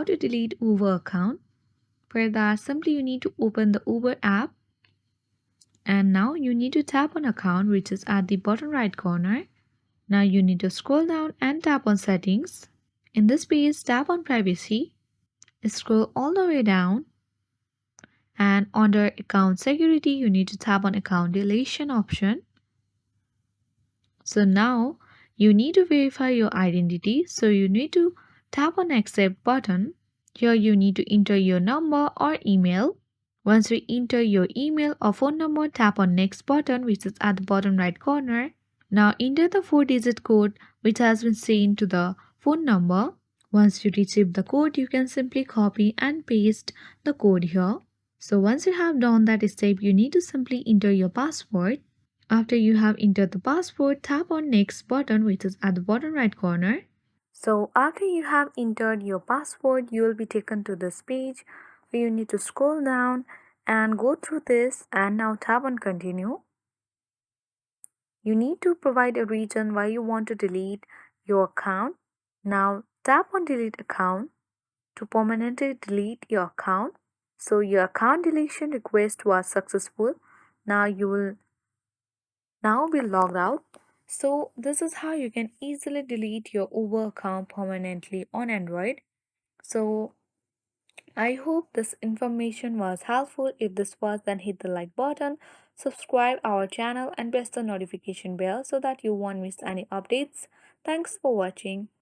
how to delete Uber account. For that, simply you need to open the Uber app, and now you need to tap on account, which is at the bottom right corner. Now you need to scroll down and tap on settings. In this page, tap on privacy, scroll all the way down, and under account security you need to tap on account deletion option. So now you need to verify your identity, so you need to tap on accept button. Here you need to enter your number or email. Once you enter your email or phone number, tap on next button, which is at the bottom right corner. Now enter the 4-digit code which has been sent to the phone number. Once you receive the code, you can simply copy and paste the code here. So once you have done that step, you need to simply enter your password. After you have entered the password, tap on next button, which is at the bottom right corner. So after you have entered your password, you will be taken to this page where you need to scroll down and go through this, and now tap on continue. You need to provide a reason why you want to delete your account. Now tap on delete account to permanently delete your account. So your account deletion request was successful. Now you will now be logged out. So this is how you can easily delete your Uber account permanently on Android. So I hope this information was helpful. If this was, then hit the like button, subscribe our channel and press the notification bell so that you won't miss any updates. Thanks for watching.